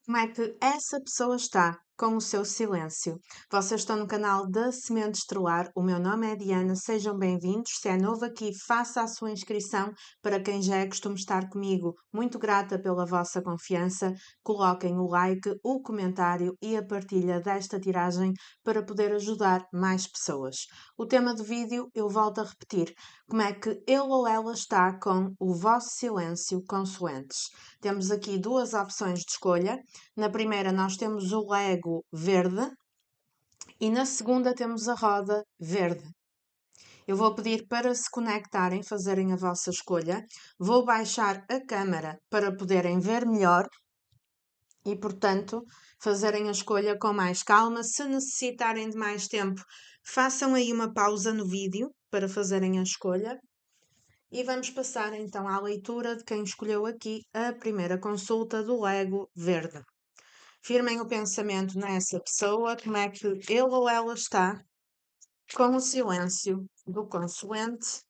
Como é que essa pessoa está com o seu silêncio? Vocês estão no canal da Semente Estrelar. O meu nome é Diana, sejam bem-vindos. Se é novo aqui, faça a sua inscrição. Para quem já é costume estar comigo, muito grata pela vossa confiança. Coloquem o like, o comentário e a partilha desta tiragem para poder ajudar mais pessoas. O tema do vídeo eu volto a repetir: como é que ele ou ela está com o vosso silêncio consoantes? Temos aqui duas opções de escolha. Na primeira nós temos o Lego verde e na segunda temos a roda verde. Eu vou pedir para se conectarem, fazerem a vossa escolha. Vou baixar a câmera para poderem ver melhor e, portanto, fazerem a escolha com mais calma. Se necessitarem de mais tempo, façam aí uma pausa no vídeo para fazerem a escolha. E vamos passar então à leitura de quem escolheu aqui a primeira consulta do Lego verde. Firmem o pensamento nessa pessoa, como é que ele ou ela está com o silêncio do consoante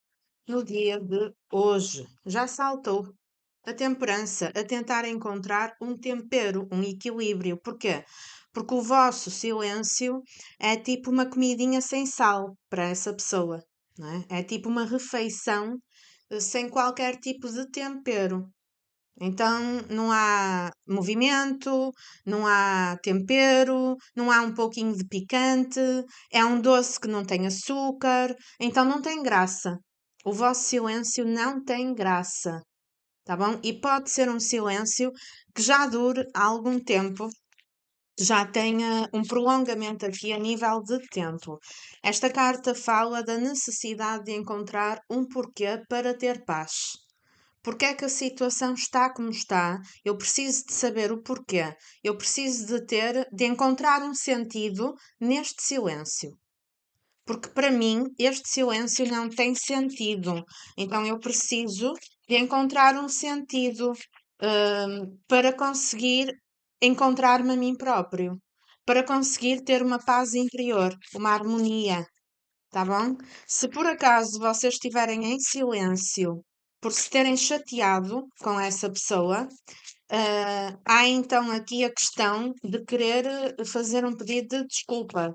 no dia de hoje. Já saltou a temperança, a tentar encontrar um tempero, um equilíbrio. Porquê? Porque o vosso silêncio é tipo uma comidinha sem sal para essa pessoa, não é? É tipo uma refeição sem qualquer tipo de tempero. Então não há movimento, não há tempero, não há um pouquinho de picante, é um doce que não tem açúcar, então não tem graça. O vosso silêncio não tem graça, tá bom? E pode ser um silêncio que já dure algum tempo, que já tenha um prolongamento aqui a nível de tempo. Esta carta fala da necessidade de encontrar um porquê para ter paz. Porque é que a situação está como está? Eu preciso de saber o porquê. Eu preciso de encontrar um sentido neste silêncio. Porque para mim este silêncio não tem sentido. Então eu preciso de encontrar um sentido para conseguir encontrar-me a mim próprio, para conseguir ter uma paz interior, uma harmonia. Tá bom? Se por acaso vocês estiverem em silêncio por se terem chateado com essa pessoa, há então aqui a questão de querer fazer um pedido de desculpa,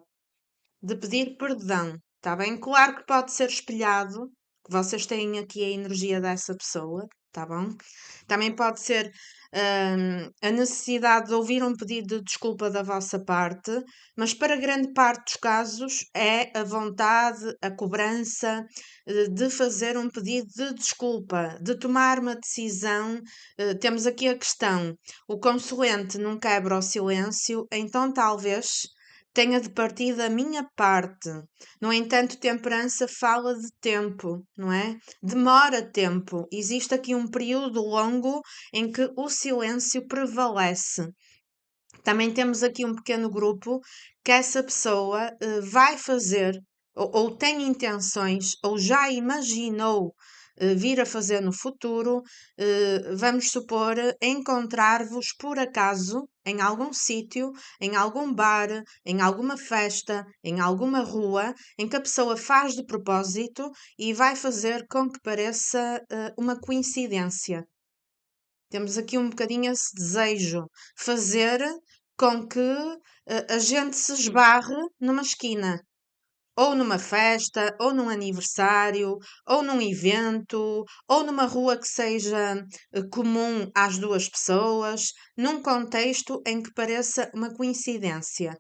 de pedir perdão, tá bem? Claro que pode ser espelhado, que vocês têm aqui a energia dessa pessoa, tá bom? Também pode ser a necessidade de ouvir um pedido de desculpa da vossa parte, mas para grande parte dos casos é a vontade, a cobrança de fazer um pedido de desculpa, de tomar uma decisão. Temos aqui a questão: o consulente não quebra o silêncio, então talvez tenha de partir da minha parte. No entanto, temperança fala de tempo, não é? Demora tempo. Existe aqui um período longo em que o silêncio prevalece. Também temos aqui um pequeno grupo que essa pessoa vai fazer ou tem intenções ou já imaginou vir a fazer no futuro, vamos supor, encontrar-vos por acaso em algum sítio, em algum bar, em alguma festa, em alguma rua, em que a pessoa faz de propósito e vai fazer com que pareça uma coincidência. Temos aqui um bocadinho esse desejo, fazer com que a gente se esbarre numa esquina, ou numa festa, ou num aniversário, ou num evento, ou numa rua que seja comum às duas pessoas, num contexto em que pareça uma coincidência,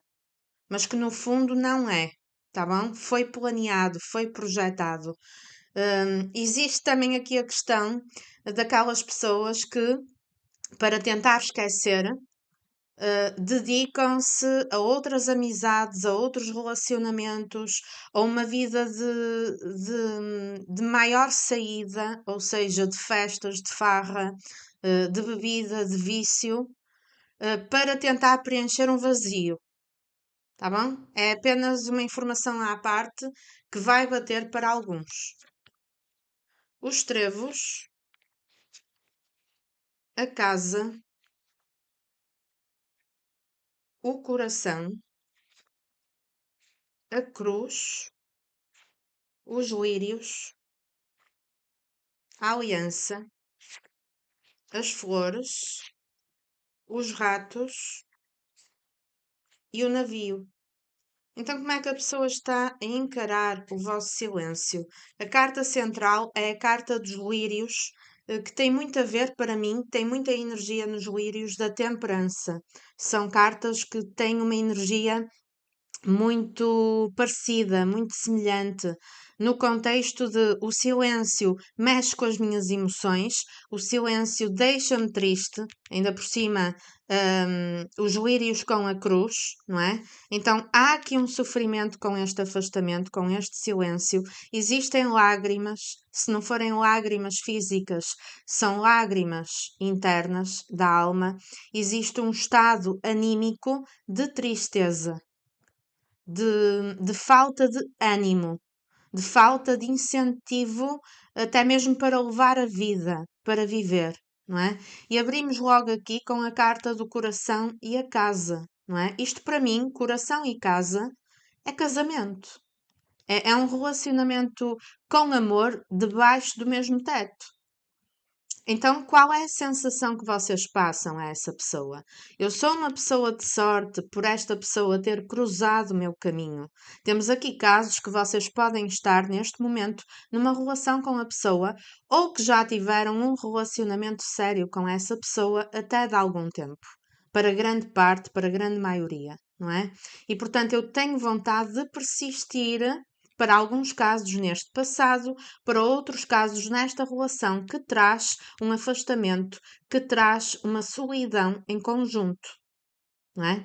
mas que no fundo não é, tá bom? Foi planeado, foi projetado. Existe também aqui a questão daquelas pessoas que, para tentar esquecer, dedicam-se a outras amizades, a outros relacionamentos, a uma vida de maior saída, ou seja, de festas, de farra, de bebida, de vício, para tentar preencher um vazio. Tá bom? É apenas uma informação à parte que vai bater para alguns. Os trevos, a casa, o coração, a cruz, os lírios, a aliança, as flores, os ratos e o navio. Então, como é que a pessoa está a encarar o vosso silêncio? A carta central é a carta dos lírios, que tem muito a ver, para mim, tem muita energia nos lírios da temperança. São cartas que têm uma energia muito parecida, muito semelhante, no contexto de o silêncio mexe com as minhas emoções, o silêncio deixa-me triste, ainda por cima, os lírios com a cruz, não é? Então há aqui um sofrimento com este afastamento, com este silêncio. Existem lágrimas, se não forem lágrimas físicas, são lágrimas internas da alma. Existe um estado anímico de tristeza, de falta de ânimo, de falta de incentivo, até mesmo para levar a vida, para viver, não é? E abrimos logo aqui com a carta do coração e a casa, não é? Isto para mim, coração e casa, é casamento. É um relacionamento com amor debaixo do mesmo teto. Então, qual é a sensação que vocês passam a essa pessoa? Eu sou uma pessoa de sorte por esta pessoa ter cruzado o meu caminho. Temos aqui casos que vocês podem estar neste momento numa relação com a pessoa ou que já tiveram um relacionamento sério com essa pessoa até de algum tempo. Para grande parte, para grande maioria, não é? E portanto, eu tenho vontade de persistir para alguns casos neste passado, para outros casos nesta relação que traz um afastamento, que traz uma solidão em conjunto, não é?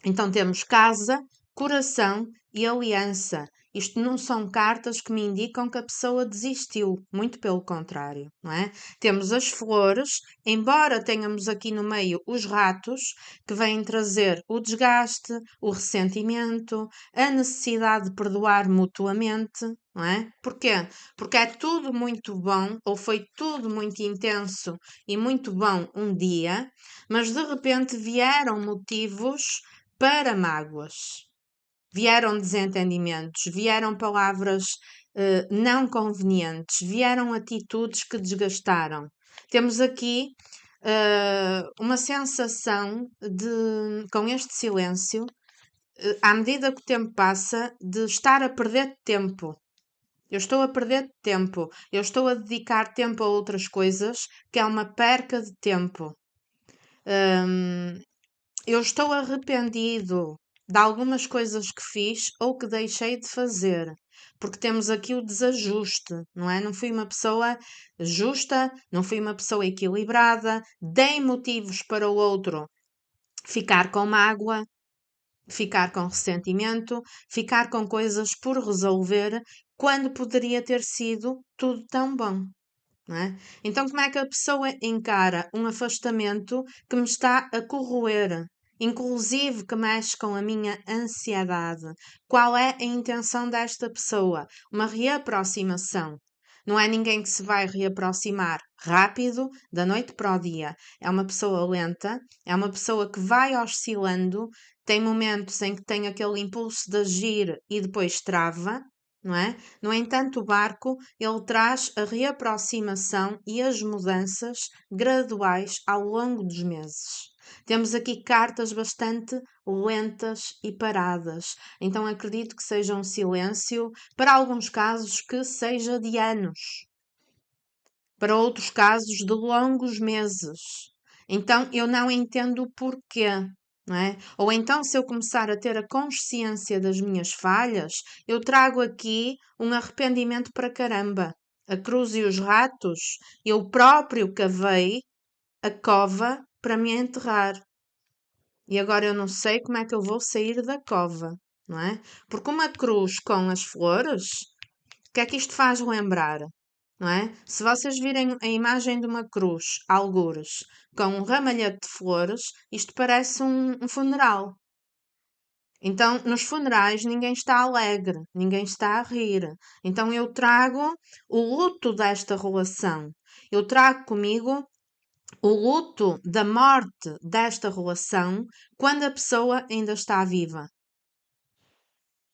Então temos casa, coração e aliança. Isto não são cartas que me indicam que a pessoa desistiu, muito pelo contrário, não é? Temos as flores, embora tenhamos aqui no meio os ratos, que vêm trazer o desgaste, o ressentimento, a necessidade de perdoar mutuamente, não é? Porquê? Porque é tudo muito bom, ou foi tudo muito intenso e muito bom um dia, mas de repente vieram motivos para mágoas. Vieram desentendimentos, vieram palavras não convenientes, vieram atitudes que desgastaram. Temos aqui uma sensação de, com este silêncio, à medida que o tempo passa, de estar a perder tempo. Eu estou a perder tempo, eu estou a dedicar tempo a outras coisas, que é uma perca de tempo. Eu estou arrependido de algumas coisas que fiz ou que deixei de fazer, porque temos aqui o desajuste, não é? Não fui uma pessoa justa, não fui uma pessoa equilibrada, dei motivos para o outro ficar com mágoa, ficar com ressentimento, ficar com coisas por resolver, quando poderia ter sido tudo tão bom. Não é? Então, como é que a pessoa encara um afastamento que me está a corroer, inclusive que mexe com a minha ansiedade? Qual é a intenção desta pessoa? Uma reaproximação. Não é ninguém que se vai reaproximar rápido, da noite para o dia. É uma pessoa lenta, é uma pessoa que vai oscilando, tem momentos em que tem aquele impulso de agir e depois trava, não é? No entanto, o barco, ele traz a reaproximação e as mudanças graduais ao longo dos meses. Temos aqui cartas bastante lentas e paradas, então acredito que seja um silêncio, para alguns casos que seja de anos, para outros casos de longos meses. Então eu não entendo o porquê, não é? Ou então, se eu começar a ter a consciência das minhas falhas, eu trago aqui um arrependimento para caramba. A cruz e os ratos, eu próprio cavei a cova para me enterrar. E agora eu não sei como é que eu vou sair da cova, não é? Porque uma cruz com as flores, o que é que isto faz lembrar? Não é? Se vocês virem a imagem de uma cruz, algures, com um ramalhete de flores, isto parece um funeral. Então, nos funerais, ninguém está alegre, ninguém está a rir. Então, eu trago o luto desta relação. Eu trago comigo o luto da morte desta relação quando a pessoa ainda está viva.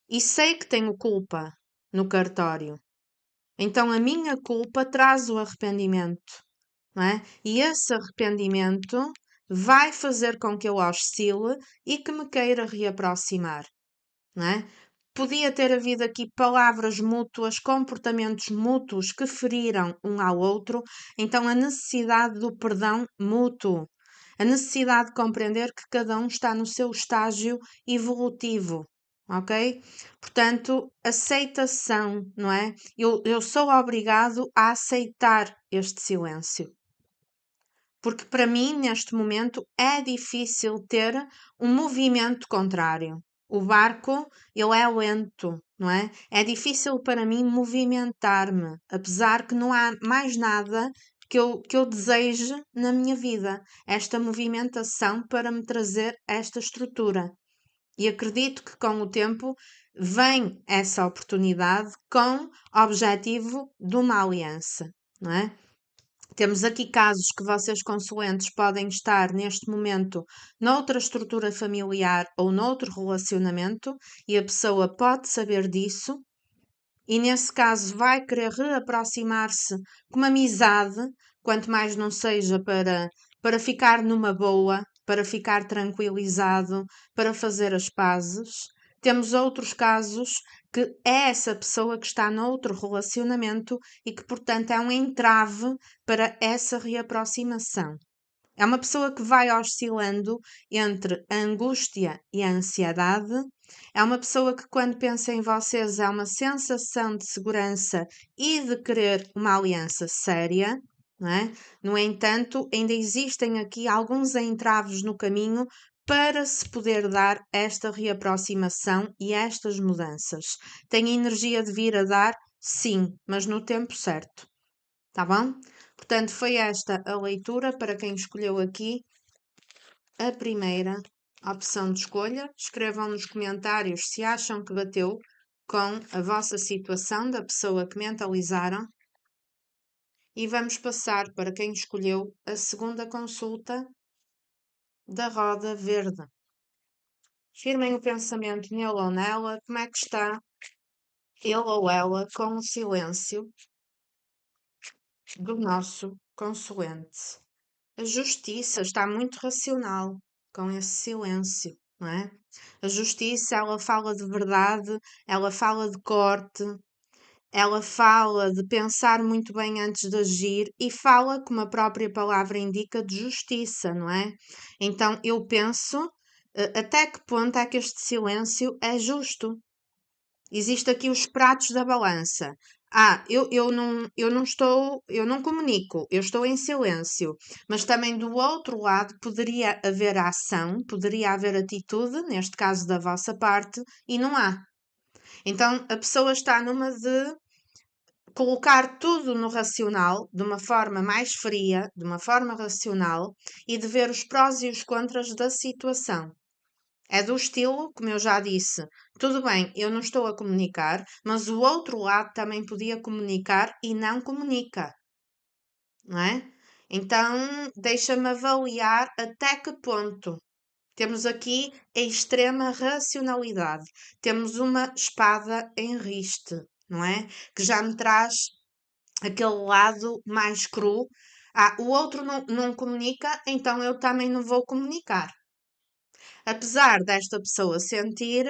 E sei que tenho culpa no cartório. Então a minha culpa traz o arrependimento, não é? E esse arrependimento vai fazer com que eu oscile e que me queira reaproximar, não é? Podia ter havido aqui palavras mútuas, comportamentos mútuos que feriram um ao outro, então a necessidade do perdão mútuo, a necessidade de compreender que cada um está no seu estágio evolutivo, ok? Portanto, aceitação, não é? Eu sou obrigado a aceitar este silêncio. Porque para mim, neste momento, é difícil ter um movimento contrário. O barco, ele é lento, não é? É difícil para mim movimentar-me, apesar que não há mais nada que eu deseje na minha vida. Esta movimentação para me trazer esta estrutura. E acredito que com o tempo vem essa oportunidade com o objetivo de uma aliança, não é? Temos aqui casos que vocês, consulentes, podem estar neste momento noutra estrutura familiar ou noutro relacionamento e a pessoa pode saber disso e, nesse caso, vai querer reaproximar-se com uma amizade, quanto mais não seja para ficar numa boa, para ficar tranquilizado, para fazer as pazes. Temos outros casos que é essa pessoa que está noutro relacionamento e que, portanto, é um entrave para essa reaproximação. É uma pessoa que vai oscilando entre a angústia e a ansiedade. É uma pessoa que, quando pensa em vocês, é uma sensação de segurança e de querer uma aliança séria, não é? No entanto, ainda existem aqui alguns entraves no caminho para se poder dar esta reaproximação e estas mudanças. Tem energia de vir a dar? Sim, mas no tempo certo. Tá bom? Portanto, foi esta a leitura para quem escolheu aqui a primeira opção de escolha. Escrevam nos comentários se acham que bateu com a vossa situação da pessoa que mentalizaram. E vamos passar para quem escolheu a segunda consulta da roda verde. Firmem o pensamento nele ou nela, como é que está ele ou ela com o silêncio do nosso consulente. A justiça está muito racional com esse silêncio, não é? A justiça, ela fala de verdade, ela fala de corte, ela fala de pensar muito bem antes de agir e fala, como a própria palavra indica, de justiça, não é? Então eu penso, até que ponto é que este silêncio é justo? Existem aqui os pratos da balança. Eu não comunico, eu estou em silêncio. Mas também do outro lado poderia haver ação, poderia haver atitude, neste caso da vossa parte, e não há. Então a pessoa está numa de colocar tudo no racional, de uma forma mais fria, de uma forma racional, e de ver os prós e os contras da situação. É do estilo, como eu já disse, tudo bem, eu não estou a comunicar, mas o outro lado também podia comunicar e não comunica, não é? Então, deixa-me avaliar até que ponto. Temos aqui a extrema racionalidade. Temos uma espada em riste, não é? Que já me traz aquele lado mais cru. O outro não comunica, então eu também não vou comunicar. Apesar desta pessoa sentir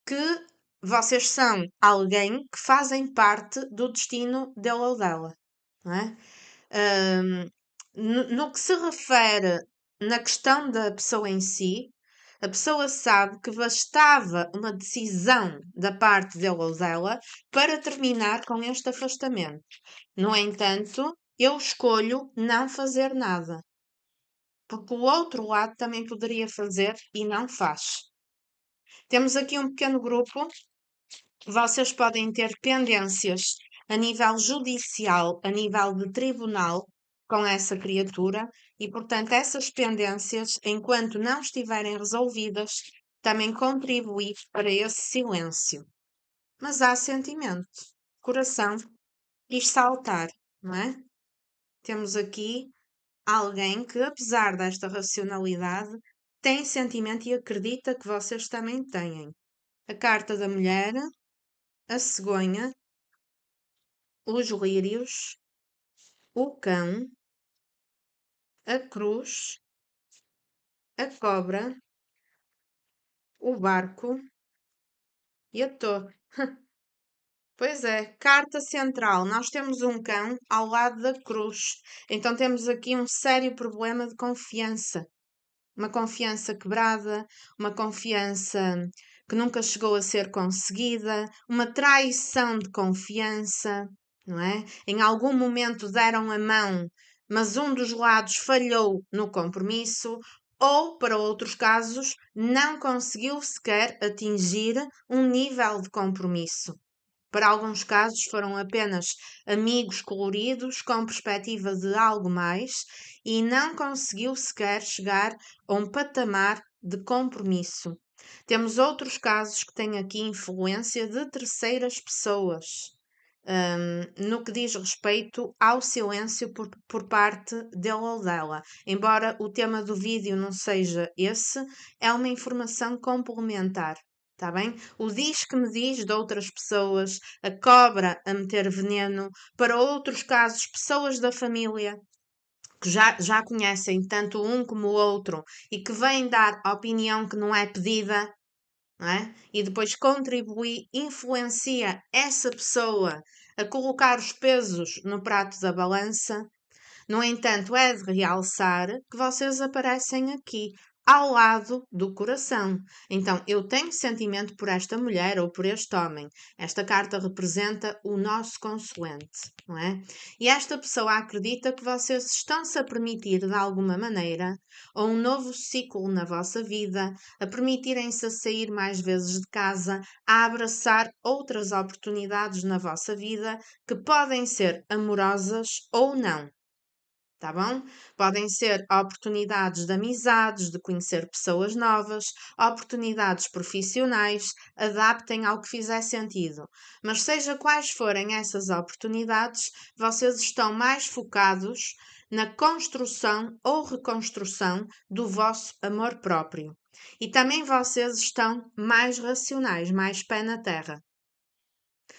que vocês são alguém que fazem parte do destino dele ou dela, não é? No que se refere na questão da pessoa em si, a pessoa sabe que bastava uma decisão da parte dele ou dela para terminar com este afastamento. No entanto, eu escolho não fazer nada, porque o outro lado também poderia fazer e não faz. Temos aqui um pequeno grupo. Vocês podem ter pendências a nível judicial, a nível de tribunal, com essa criatura, e portanto, essas pendências, enquanto não estiverem resolvidas, também contribuem para esse silêncio. Mas há sentimento, coração quis saltar, não é? Temos aqui alguém que, apesar desta racionalidade, tem sentimento e acredita que vocês também têm. A carta da mulher, a cegonha, os lírios, o cão, a cruz a cobra, o barco e a torre. Pois é, carta central. Nós temos um cão ao lado da cruz. Então temos aqui um sério problema de confiança. Uma confiança quebrada, uma confiança que nunca chegou a ser conseguida, uma traição de confiança, não é? Em algum momento deram a mão, mas um dos lados falhou no compromisso, ou, para outros casos, não conseguiu sequer atingir um nível de compromisso. Para alguns casos, foram apenas amigos coloridos com perspectiva de algo mais e não conseguiu sequer chegar a um patamar de compromisso. Temos outros casos que têm aqui influência de terceiras pessoas, no que diz respeito ao silêncio por parte dele ou dela. Embora o tema do vídeo não seja esse, é uma informação complementar. Está bem? O diz que me diz de outras pessoas, a cobra a meter veneno, para outros casos, pessoas da família que já conhecem tanto um como o outro e que vêm dar opinião que não é pedida, não é? E depois contribui, influencia essa pessoa a colocar os pesos no prato da balança. No entanto, é de realçar que vocês aparecem aqui ao lado do coração. Então, eu tenho sentimento por esta mulher ou por este homem. Esta carta representa o nosso consulente, não é? E esta pessoa acredita que vocês estão-se a permitir, de alguma maneira, a um novo ciclo na vossa vida, a permitirem-se a sair mais vezes de casa, a abraçar outras oportunidades na vossa vida que podem ser amorosas ou não. Tá bom? Podem ser oportunidades de amizades, de conhecer pessoas novas, oportunidades profissionais, adaptem ao que fizer sentido. Mas seja quais forem essas oportunidades, vocês estão mais focados na construção ou reconstrução do vosso amor próprio. E também vocês estão mais racionais, mais pé na terra.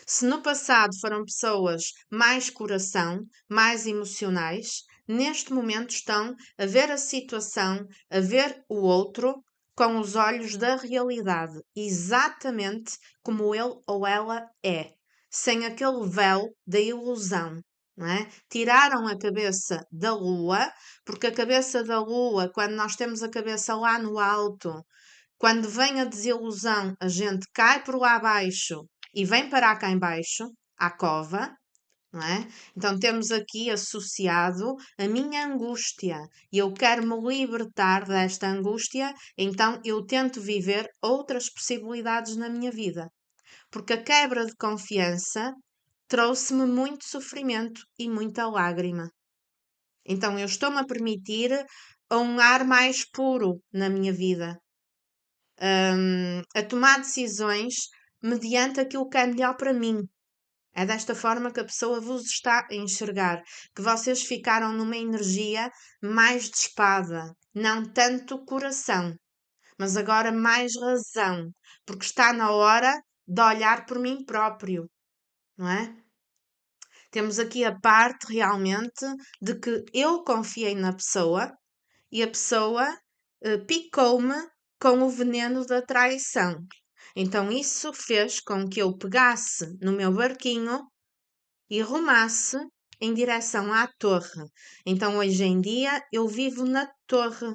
Se no passado foram pessoas mais coração, mais emocionais, neste momento estão a ver a situação, a ver o outro com os olhos da realidade, exatamente como ele ou ela é, sem aquele véu da ilusão. Não é? Tiraram a cabeça da lua, porque a cabeça da lua, quando nós temos a cabeça lá no alto, quando vem a desilusão, a gente cai por lá abaixo e vem parar cá embaixo, à cova, não é? Então temos aqui associado a minha angústia e eu quero me libertar desta angústia, então eu tento viver outras possibilidades na minha vida. Porque a quebra de confiança trouxe-me muito sofrimento e muita lágrima. Então eu estou-me a permitir um ar mais puro na minha vida, a tomar decisões mediante aquilo que é melhor para mim. É desta forma que a pessoa vos está a enxergar, que vocês ficaram numa energia mais de espada, não tanto coração, mas agora mais razão, porque está na hora de olhar por mim próprio, não é? Temos aqui a parte realmente de que eu confiei na pessoa e a pessoa picou-me com o veneno da traição. Então isso fez com que eu pegasse no meu barquinho e rumasse em direção à torre. Então hoje em dia eu vivo na torre,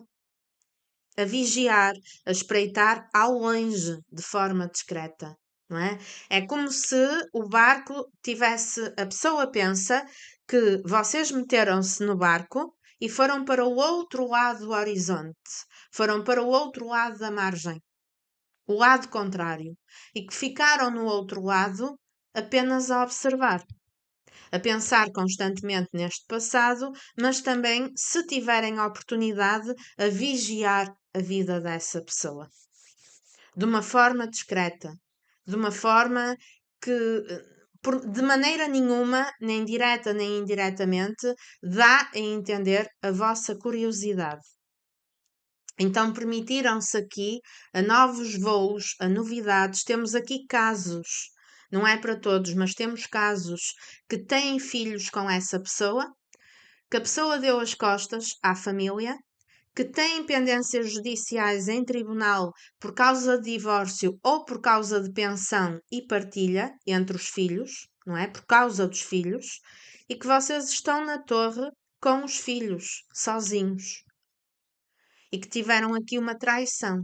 a vigiar, a espreitar ao longe, de forma discreta. Não é? É como se o barco tivesse. A pessoa pensa que vocês meteram-se no barco e foram para o outro lado do horizonte, foram para o outro lado da margem, o lado contrário, e que ficaram no outro lado apenas a observar, a pensar constantemente neste passado, mas também, se tiverem oportunidade, a vigiar a vida dessa pessoa. De uma forma discreta, de uma forma que, de maneira nenhuma, nem direta nem indiretamente, dá a entender a vossa curiosidade. Então permitiram-se aqui a novos voos, a novidades. Temos aqui casos, não é para todos, mas temos casos que têm filhos com essa pessoa, que a pessoa deu as costas à família, que têm pendências judiciais em tribunal por causa de divórcio ou por causa de pensão e partilha entre os filhos, não é? Por causa dos filhos, e que vocês estão na torre com os filhos, sozinhos, e que tiveram aqui uma traição,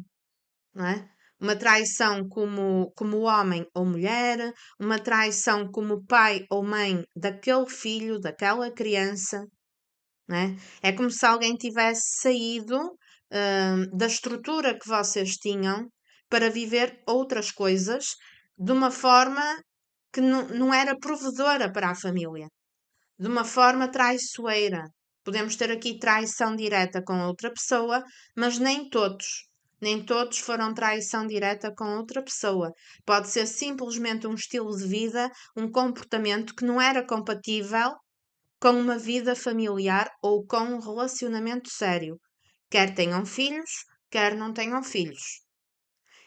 não é? Uma traição como homem ou mulher, uma traição como pai ou mãe daquele filho, daquela criança, não é? É como se alguém tivesse saído, da estrutura que vocês tinham para viver outras coisas de uma forma que não era provedora para a família, de uma forma traiçoeira. Podemos ter aqui traição direta com outra pessoa, mas nem todos. Nem todos foram traição direta com outra pessoa. Pode ser simplesmente um estilo de vida, um comportamento que não era compatível com uma vida familiar ou com um relacionamento sério. Quer tenham filhos, quer não tenham filhos.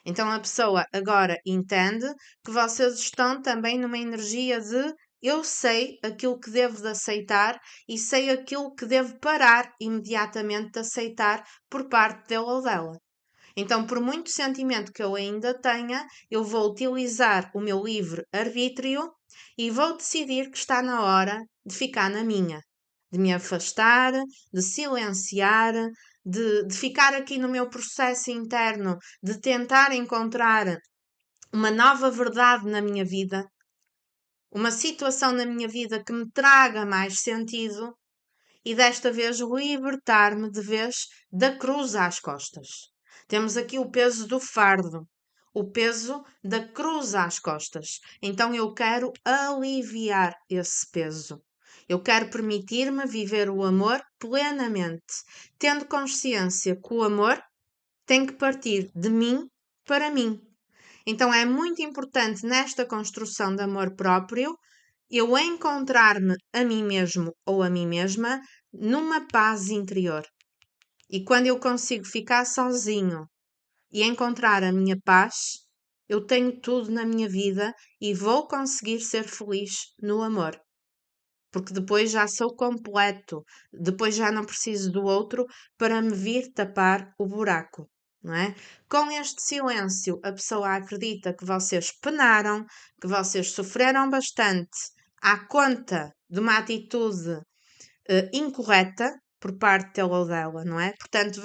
Então a pessoa agora entende que vocês estão também numa energia de eu sei aquilo que devo de aceitar e sei aquilo que devo parar imediatamente de aceitar por parte dele ou dela. Então, por muito sentimento que eu ainda tenha, eu vou utilizar o meu livre arbítrio e vou decidir que está na hora de ficar na minha, de me afastar, de silenciar, de ficar aqui no meu processo interno, de tentar encontrar uma nova verdade na minha vida, uma situação na minha vida que me traga mais sentido e desta vez libertar-me de vez da cruz às costas. Temos aqui o peso do fardo, o peso da cruz às costas. Então eu quero aliviar esse peso. Eu quero permitir-me viver o amor plenamente, tendo consciência que o amor tem que partir de mim para mim. Então é muito importante nesta construção de amor próprio eu encontrar-me a mim mesmo ou a mim mesma numa paz interior. E quando eu consigo ficar sozinho e encontrar a minha paz, eu tenho tudo na minha vida e vou conseguir ser feliz no amor. Porque depois já sou completo, depois já não preciso do outro para me vir tapar o buraco. Não é? Com este silêncio, a pessoa acredita que vocês penaram, que vocês sofreram bastante à conta de uma atitude incorreta por parte dele ou dela, não é? Portanto,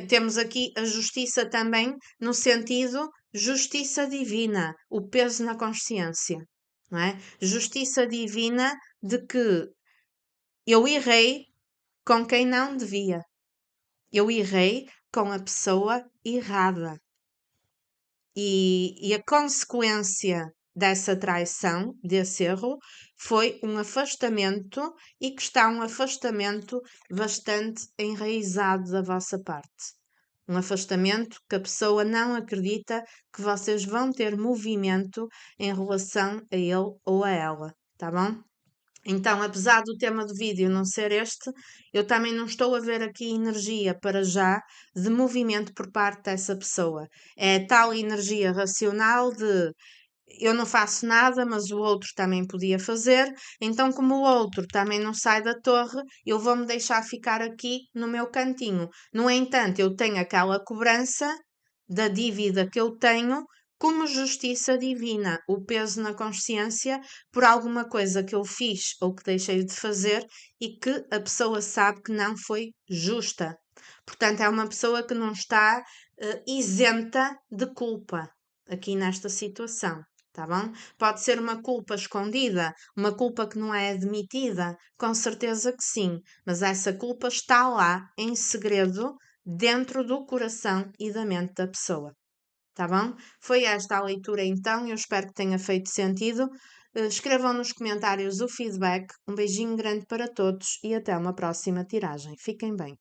temos aqui a justiça também no sentido justiça divina, o peso na consciência, não é? Justiça divina de que eu errei com quem não devia. Eu errei com a pessoa errada. E a consequência dessa traição, desse erro, foi um afastamento e que está um afastamento bastante enraizado da vossa parte. Um afastamento que a pessoa não acredita que vocês vão ter movimento em relação a ele ou a ela, tá bom? Então, apesar do tema do vídeo não ser este, eu também não estou a ver aqui energia para já de movimento por parte dessa pessoa. É tal energia racional de eu não faço nada, mas o outro também podia fazer, então, como o outro também não sai da torre, eu vou-me deixar ficar aqui no meu cantinho. No entanto, eu tenho aquela cobrança da dívida que eu tenho como justiça divina, o peso na consciência por alguma coisa que eu fiz ou que deixei de fazer e que a pessoa sabe que não foi justa. Portanto, é uma pessoa que não está isenta de culpa aqui nesta situação. Tá bom? Pode ser uma culpa escondida, uma culpa que não é admitida, com certeza que sim, mas essa culpa está lá em segredo dentro do coração e da mente da pessoa. Tá bom? Foi esta a leitura então, eu espero que tenha feito sentido. Escrevam nos comentários o feedback. Um beijinho grande para todos e até uma próxima tiragem. Fiquem bem.